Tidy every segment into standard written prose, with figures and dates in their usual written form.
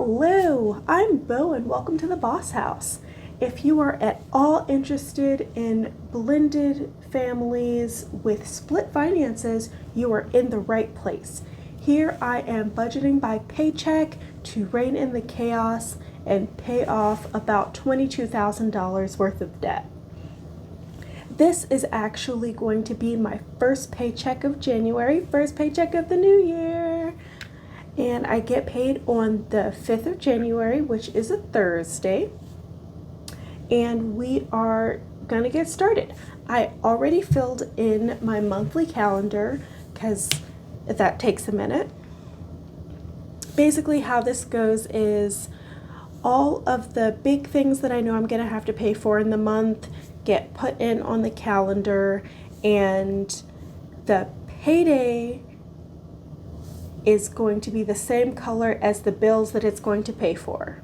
Hello, I'm Bo and welcome to the Boss House. If you are at all interested in blended families with split finances, you are in the right place. Here I am budgeting by paycheck to rein in the chaos and pay off about $22,000 worth of debt. This is actually going to be my first paycheck of January, first paycheck of the new year. And I get paid on the 5th of January, which is a Thursday. And we are going to get started. I already filled in my monthly calendar because that takes a minute. Basically, how this goes is all of the big things that I know I'm going to have to pay for in the month get put in on the calendar, and the payday is going to be the same color as the bills that it's going to pay for.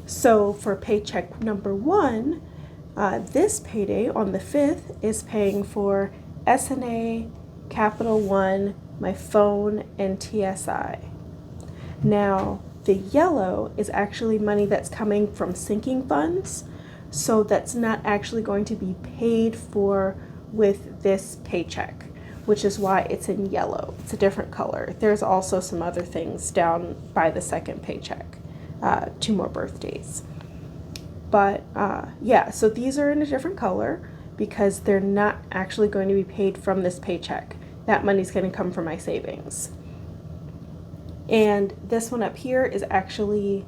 So for paycheck number 1, this payday on the 5th is paying for SNA, Capital One, my phone, and TSI. Now, the yellow is actually money that's coming from sinking funds, so that's not actually going to be paid for with this paycheck, which is why it's in yellow. It's a different color. There's also some other things down by the second paycheck, 2 more birthdays. But yeah, so these are in a different color because they're not actually going to be paid from this paycheck. That money's going to come from my savings. And this one up here is actually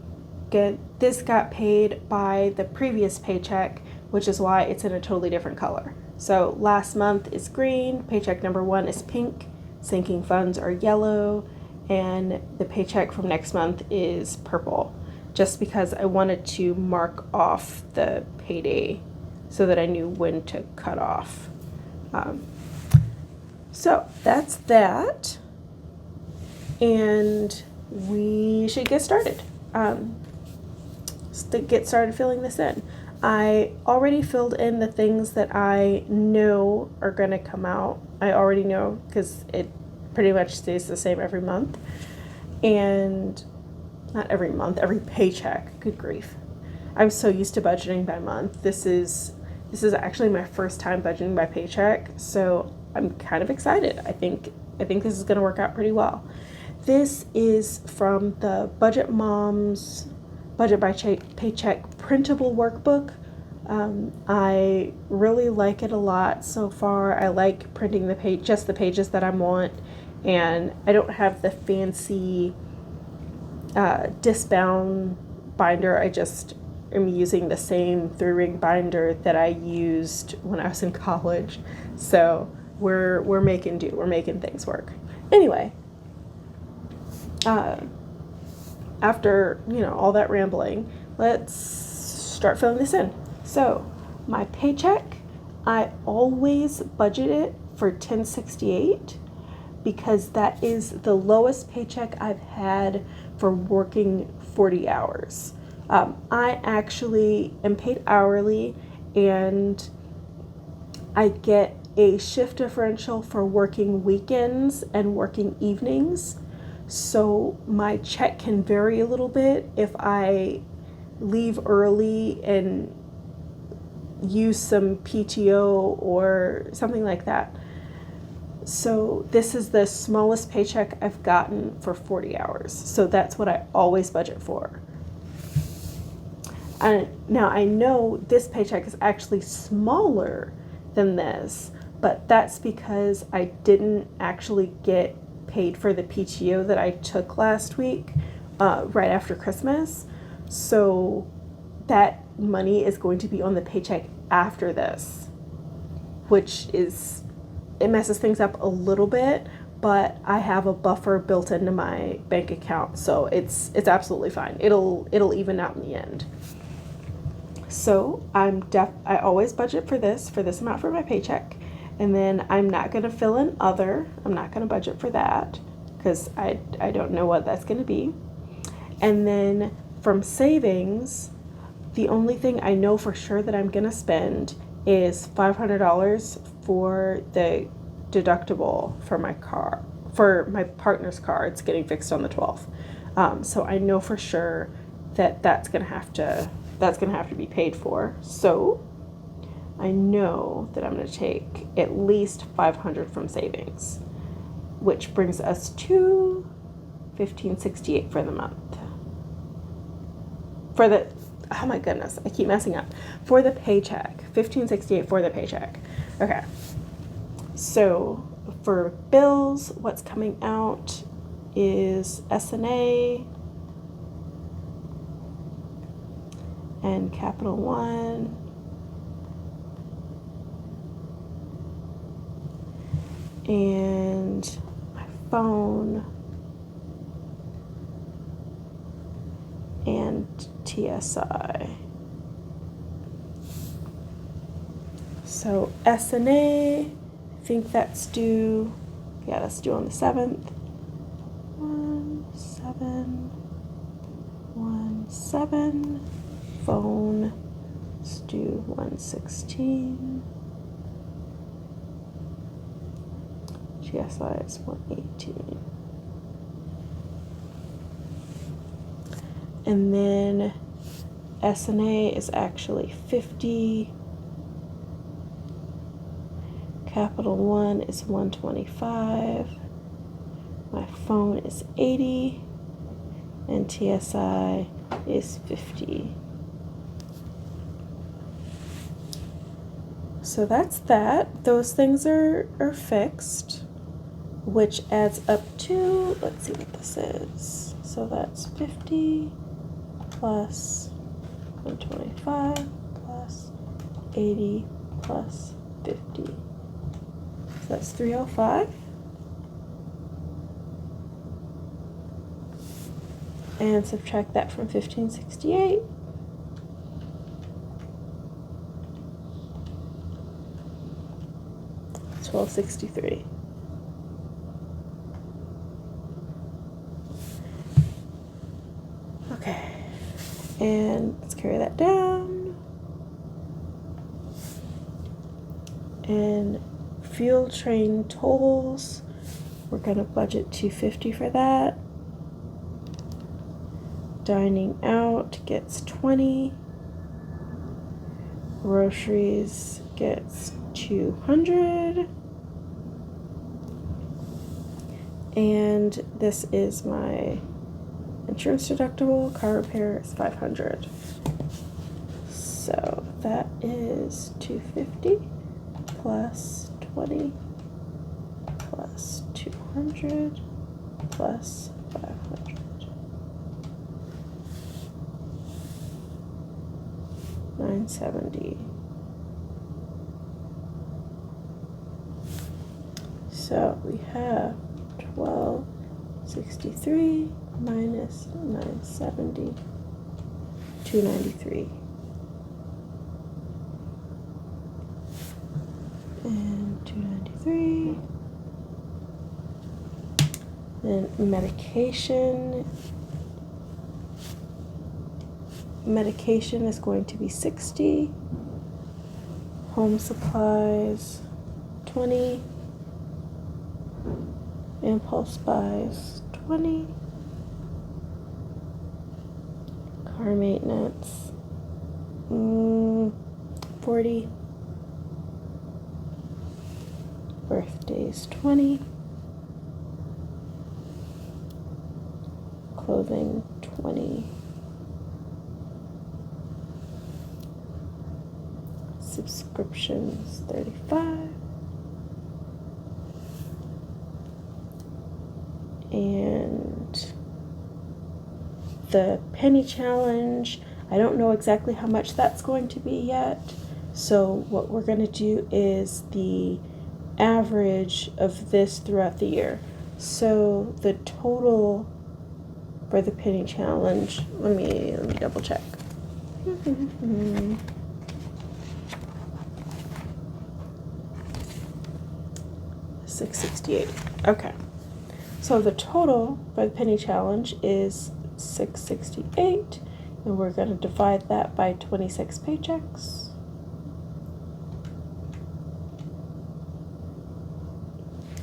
good. This got paid by the previous paycheck, which is why it's in a totally different color. So last month is green, paycheck number 1 is pink, sinking funds are yellow, and the paycheck from next month is purple, just because I wanted to mark off the payday so that I knew when to cut off. So that's that, and we should get started. Get started filling this in. I already filled in the things that I know are going to come out. I already know because it pretty much stays the same every month. And not every month, every paycheck. Good grief. I'm so used to budgeting by month. This is actually my first time budgeting by paycheck, so I'm kind of excited. I think this is going to work out pretty well. This is from the Budget Moms Budget by Paycheck printable workbook. I really like it a lot so far. I like printing just the pages that I want, and I don't have the fancy discbound binder. I just am using the same 3-ring binder that I used when I was in college. So we're making do. We're making things work. Anyway, after all that rambling, let's start filling this in. So my paycheck, I always budget it for $10.68 because that is the lowest paycheck I've had for working 40 hours. I actually am paid hourly, and I get a shift differential for working weekends and working evenings. So my check can vary a little bit if I leave early and use some PTO or something like that. So this is the smallest paycheck I've gotten for 40 hours. So that's what I always budget for. And now I know this paycheck is actually smaller than this, but that's because I didn't actually get paid for the PTO that I took last week, right after Christmas. So that money is going to be on the paycheck after this, which it messes things up a little bit, but I have a buffer built into my bank account, so it's absolutely fine. It'll even out in the end. So I always budget for this amount for my paycheck. And then I'm not going to fill in other. I'm not going to budget for that because I don't know what that's going to be. And then from savings, the only thing I know for sure that I'm going to spend is $500 for the deductible for my car, for my partner's car. It's getting fixed on the 12th. So I know for sure that that's gonna have to be paid for. So I know that I'm gonna take at least $500 from savings, which brings us to $1,568 for the month. For the, oh my goodness, I keep messing up. For the paycheck, $1,568 for the paycheck. Okay. So for bills, what's coming out is S&A and Capital One. And my phone and TSI. So S&A, I think that's due, yeah, that's due on the 7th. 1717. Phone is due 116. GSI is 118. And then S&A is actually 50. Capital One is 125. My phone is 80. And TSI is 50. So that's that. Those things are fixed, which adds up to, let's see what this is. So that's 50 plus 125 plus 80 plus 50. So that's 305. And subtract that from 1,568. $1,263. Okay, and let's carry that down. And fuel train tolls, we're gonna budget $250 for that. Dining out gets 20. Groceries gets 200. And this is my insurance deductible. Car repair is 500. So that is 250 plus 20 plus 200 plus 500. $970. So we have 1263 minus 970, 293. And 293. Then medication is going to be 60. Home supplies 20. Impulse buys 20. Car maintenance 40. Birthdays 20. Clothing 20. Subscriptions 35. And the penny challenge, I don't know exactly how much that's going to be yet. So what we're going to do is the average of this throughout the year. So the total for the penny challenge, let me double check. 668. Okay. So the total for the penny challenge is 668, and we're going to divide that by 26 paychecks.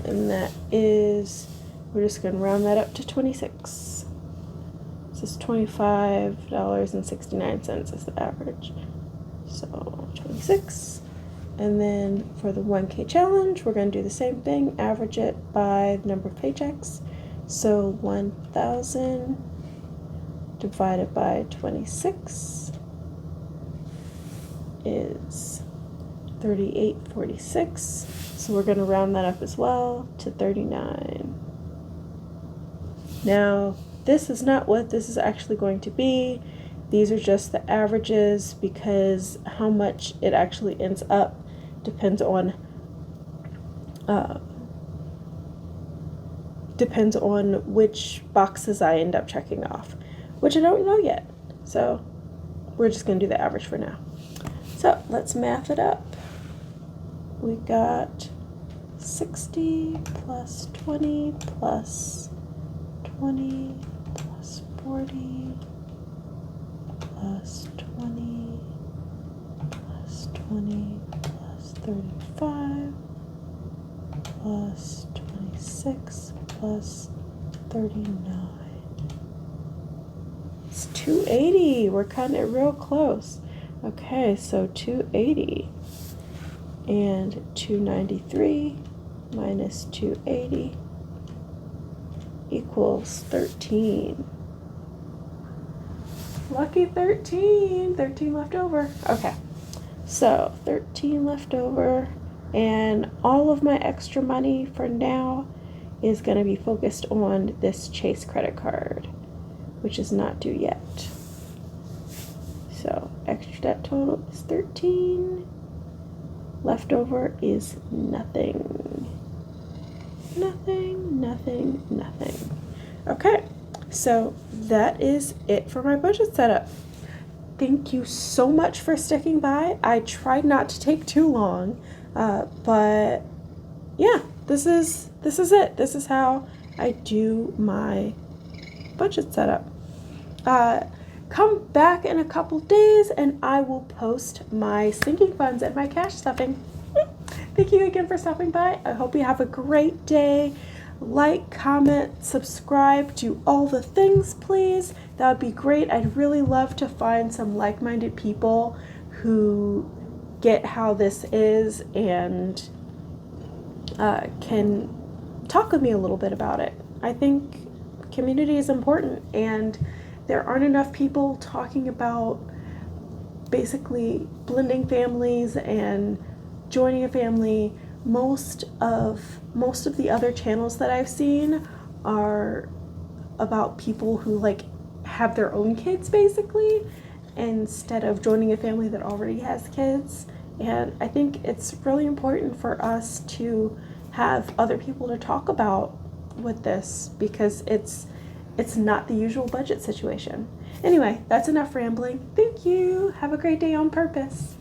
And that is, we're just going to round that up to 26. This is $25.69 is the average. So 26. And then for the 1K challenge, we're going to do the same thing, average it by the number of paychecks. So 1,000 divided by 26 is 38.46. So we're going to round that up as well to 39. Now, this is not what this is actually going to be. These are just the averages because how much it actually ends up depends on which boxes I end up checking off, which I don't know yet. So we're just going to do the average for now. So let's math it up. We got 60 plus 20 plus 20 plus 40 plus 20 plus 20 plus 35 plus 26 plus 39. It's 280. We're cutting it real close. Okay, so 280 and 293 minus 280 equals 13. Lucky 13. 13 left over. Okay, so 13 left over, and all of my extra money for now is going to be focused on this Chase credit card, which is not due yet. So extra debt total is 13. Leftover is nothing. Nothing, nothing, nothing. Okay, so that is it for my budget setup. Thank you so much for sticking by. I tried not to take too long, but yeah, this is it. This is how I do my budget setup. Come back in a couple days and I will post my sinking funds and my cash stuffing. Thank you again for stopping by. I hope you have a great day. Like, comment, subscribe, do all the things, please. That would be great. I'd really love to find some like-minded people who get how this is and can talk with me a little bit about it. I think community is important, and there aren't enough people talking about basically blending families and joining a family. Most of the other channels that I've seen are about people who like have their own kids basically, instead of joining a family that already has kids. And I think it's really important for us to have other people to talk about with this, because it's not the usual budget situation. Anyway, that's enough rambling. Thank you. Have a great day on purpose.